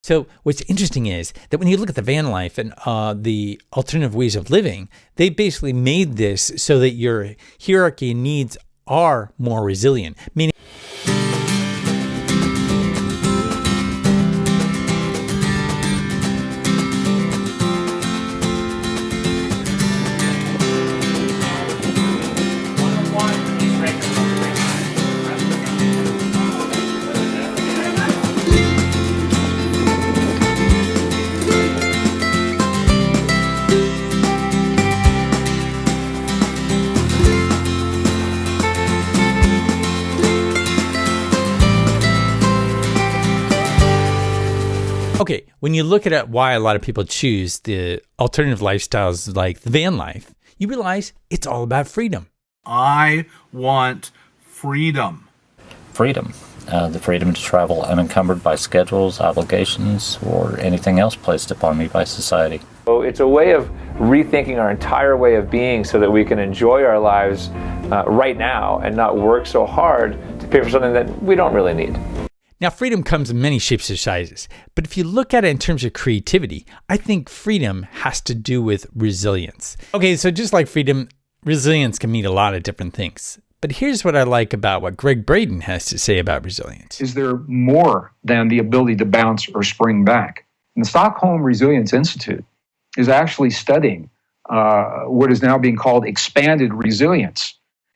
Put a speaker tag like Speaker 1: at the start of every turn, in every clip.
Speaker 1: So what's interesting is that when you look at the van life and the alternative ways of living, they basically made this so that your hierarchy and needs are more resilient, meaning okay, when you look at why a lot of people choose the alternative lifestyles like the van life, you realize it's all about freedom.
Speaker 2: I want freedom.
Speaker 3: Freedom. The freedom to travel unencumbered by schedules, obligations, or anything else placed upon me by society.
Speaker 4: So it's a way of rethinking our entire way of being so that we can enjoy our lives right now and not work so hard to pay for something that we don't really need.
Speaker 1: Now, freedom comes in many shapes or sizes, but if you look at it in terms of creativity, I think freedom has to do with resilience. Okay, so just like freedom, resilience can mean a lot of different things. But here's what I like about what Greg Braden has to say about resilience.
Speaker 5: Is there more than the ability to bounce or spring back? And the Stockholm Resilience Institute is actually studying what is now being called expanded resilience.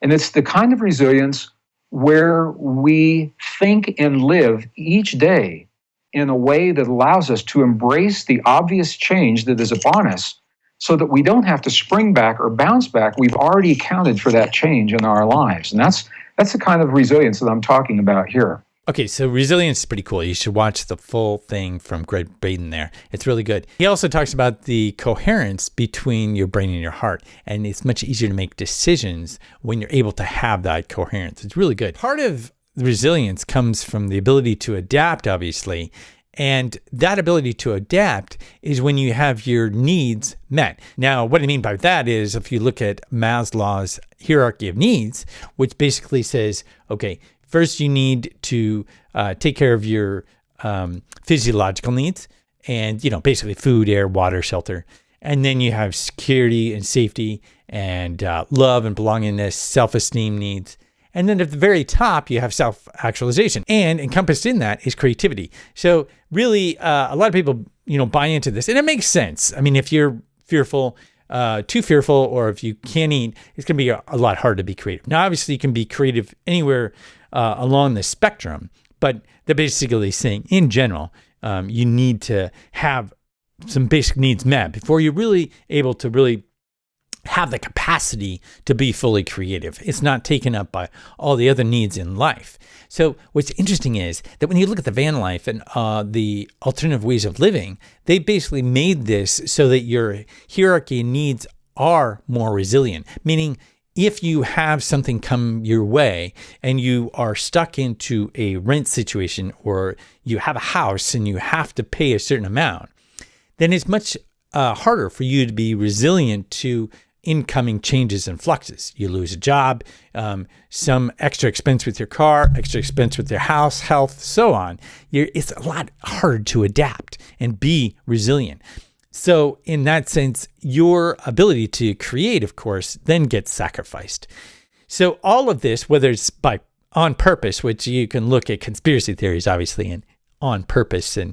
Speaker 5: And it's the kind of resilience where we think and live each day in a way that allows us to embrace the obvious change that is upon us so that we don't have to spring back or bounce back. We've already accounted for that change in our lives. And that's the kind of resilience that I'm talking about here.
Speaker 1: Okay, so resilience is pretty cool. You should watch the full thing from Greg Braden there. It's really good. He also talks about the coherence between your brain and your heart, and it's much easier to make decisions when you're able to have that coherence. It's really good. Part of resilience comes from the ability to adapt, obviously, and that ability to adapt is when you have your needs met. Now, what I mean by that is if you look at Maslow's hierarchy of needs, which basically says, okay, first, you need to take care of your physiological needs and, basically food, air, water, shelter. And then you have security and safety and love and belongingness, self-esteem needs. And then at the very top, you have self-actualization. And encompassed in that is creativity. So really, a lot of people, buy into this. And it makes sense. I mean, if you're fearful, too fearful, or if you can't eat, it's going to be a lot harder to be creative. Now, obviously, you can be creative anywhere along the spectrum, but they're basically saying, in general, you need to have some basic needs met before you're really able to really have the capacity to be fully creative. It's not taken up by all the other needs in life. So what's interesting is that when you look at the van life and the alternative ways of living, they basically made this so that your hierarchy and needs are more resilient, meaning if you have something come your way and you are stuck into a rent situation or you have a house and you have to pay a certain amount, then it's much harder for you to be resilient to incoming changes and fluxes. You lose a job, some extra expense with your car, extra expense with your house, health, so on. It's a lot harder to adapt and be resilient. So in that sense, your ability to create, of course, then gets sacrificed. So all of this, whether it's on purpose, which you can look at conspiracy theories, obviously, and on purpose, and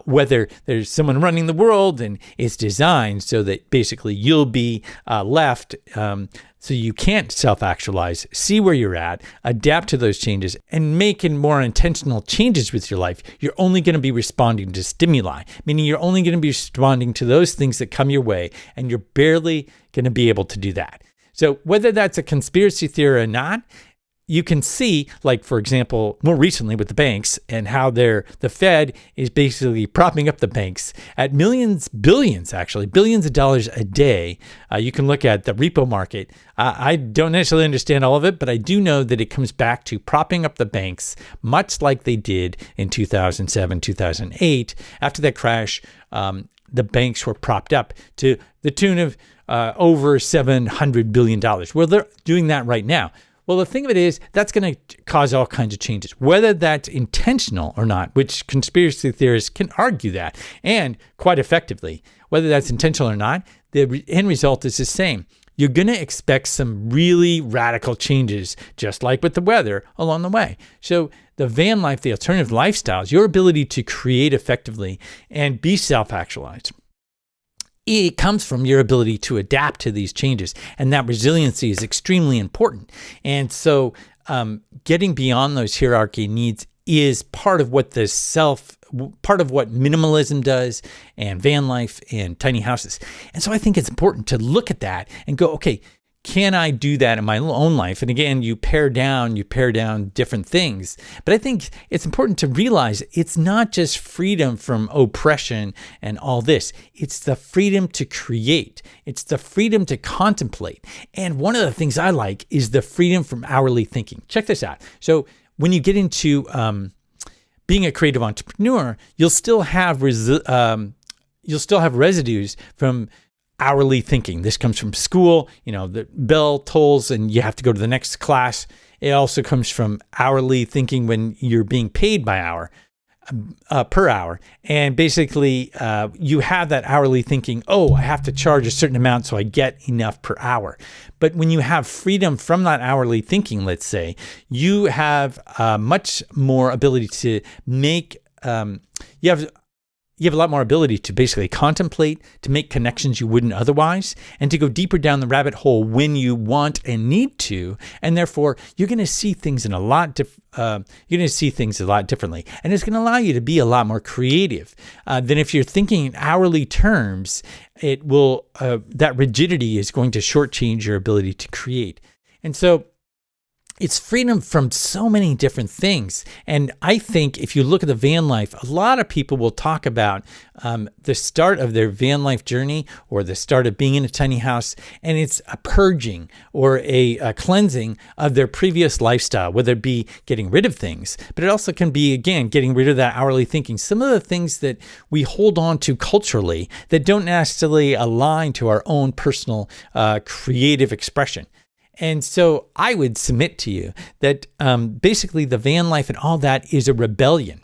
Speaker 1: whether there's someone running the world and it's designed so that basically you'll be left so you can't self-actualize, see where you're at, adapt to those changes, and making more intentional changes with your life. You're only going to be responding to stimuli, meaning you're only going to be responding to those things that come your way, and you're barely going to be able to do that. So whether that's a conspiracy theory or not, you can see, like, for example, more recently with the banks and how the Fed is basically propping up the banks at billions of dollars a day. You can look at the repo market. I don't necessarily understand all of it, but I do know that it comes back to propping up the banks, much like they did in 2007, 2008. After that crash, the banks were propped up to the tune of over $700 billion. Well, they're doing that right now. Well, the thing of it is, that's going to cause all kinds of changes, whether that's intentional or not, which conspiracy theorists can argue that, and quite effectively. Whether that's intentional or not, the end result is the same. You're going to expect some really radical changes, just like with the weather, along the way. So the van life, the alternative lifestyles, your ability to create effectively and be self-actualized, it comes from your ability to adapt to these changes. And that resiliency is extremely important. And so getting beyond those hierarchy needs is part of what minimalism does, and van life and tiny houses. And so I think it's important to look at that and go, okay, can I do that in my own life? And again, you pare down different things. But I think it's important to realize it's not just freedom from oppression and all this. It's the freedom to create. It's the freedom to contemplate. And one of the things I like is the freedom from hourly thinking. Check this out. So when you get into being a creative entrepreneur, you'll still have residues from hourly thinking. This comes from school. The bell tolls and you have to go to the next class. It also comes from hourly thinking when you're being paid by hour, per hour. And basically, you have that hourly thinking, I have to charge a certain amount so I get enough per hour. But when you have freedom from that hourly thinking, let's say, you have much more ability to make, you have a lot more ability to basically contemplate, to make connections you wouldn't otherwise, and to go deeper down the rabbit hole when you want and need to. And therefore, you're going to see things a lot differently, and it's going to allow you to be a lot more creative than if you're thinking in hourly terms. It will that rigidity is going to shortchange your ability to create, and so it's freedom from so many different things. And I think if you look at the van life, a lot of people will talk about the start of their van life journey or the start of being in a tiny house, and it's a purging or a cleansing of their previous lifestyle, whether it be getting rid of things, but it also can be, again, getting rid of that hourly thinking. Some of the things that we hold on to culturally that don't necessarily align to our own personal creative expression. And so I would submit to you that basically the van life and all that is a rebellion.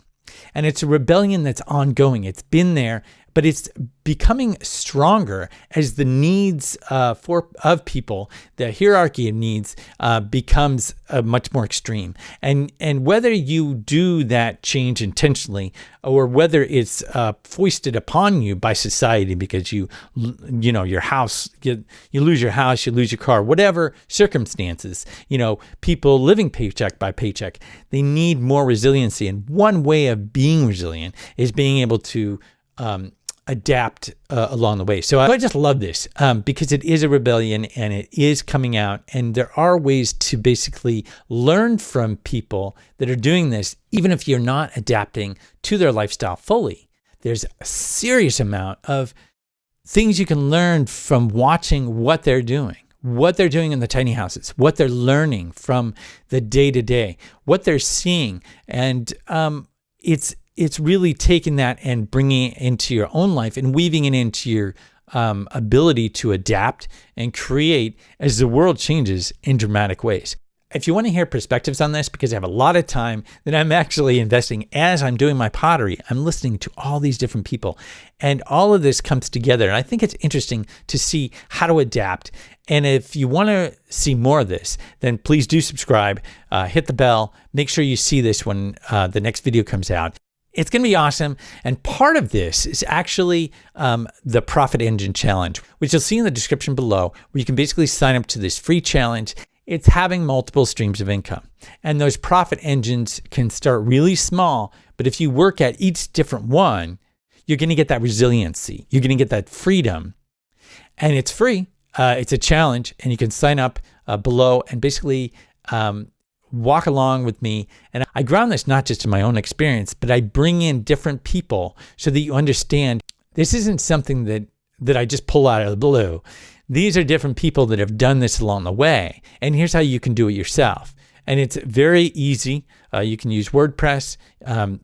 Speaker 1: And it's a rebellion that's ongoing. It's been there, but it's becoming stronger as the needs of people, the hierarchy of needs becomes much more extreme. And whether you do that change intentionally or whether it's foisted upon you by society because your house, you lose your house, you lose your car, whatever circumstances, people living paycheck by paycheck, they need more resiliency. And one way of being resilient is being able to adapt along the way. So I just love this because it is a rebellion and it is coming out. And there are ways to basically learn from people that are doing this, even if you're not adapting to their lifestyle fully. There's a serious amount of things you can learn from watching what they're doing in the tiny houses, what they're learning from the day-to-day, what they're seeing. And it's really taking that and bringing it into your own life and weaving it into your ability to adapt and create as the world changes in dramatic ways. If you want to hear perspectives on this, because I have a lot of time that I'm actually investing as I'm doing my pottery, I'm listening to all these different people, and all of this comes together. And I think it's interesting to see how to adapt. And if you want to see more of this, then please do subscribe, hit the bell, make sure you see this when the next video comes out. It's going to be awesome. And part of this is actually the Profit Engine Challenge, which you'll see in the description below, where you can basically sign up to this free challenge. It's having multiple streams of income. And those profit engines can start really small, but if you work at each different one, you're going to get that resiliency. You're going to get that freedom. And it's free. It's a challenge, and you can sign up below and basically walk along with me. And I ground this not just in my own experience, but I bring in different people so that you understand this isn't something that I just pull out of the blue. These are different people that have done this along the way. And here's how you can do it yourself. And it's very easy. You can use WordPress.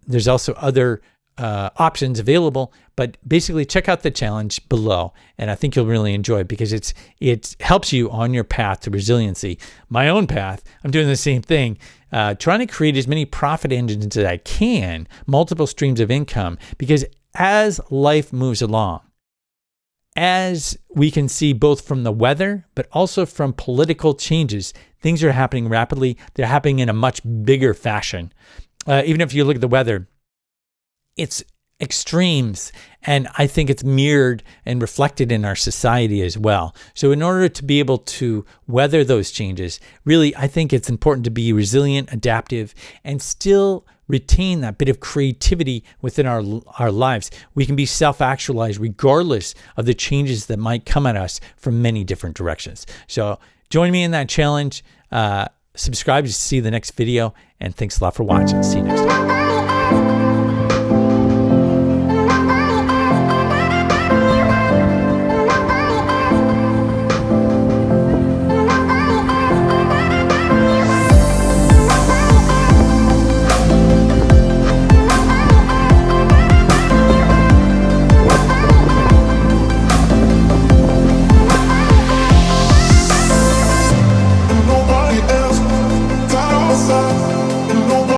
Speaker 1: There's also other options available, but basically check out the challenge below, and I think you'll really enjoy it because it helps you on your path to resiliency. My own path, I'm doing the same thing, trying to create as many profit engines as I can, multiple streams of income, because as life moves along, as we can see both from the weather, but also from political changes, things are happening rapidly. They're happening in a much bigger fashion. Even if you look at the weather, it's extremes, and I think it's mirrored and reflected in our society as well. So in order to be able to weather those changes, really, I think it's important to be resilient, adaptive, and still retain that bit of creativity within our lives. We can be self-actualized regardless of the changes that might come at us from many different directions. So join me in that challenge. Subscribe to see the next video, and thanks a lot for watching. See you next time.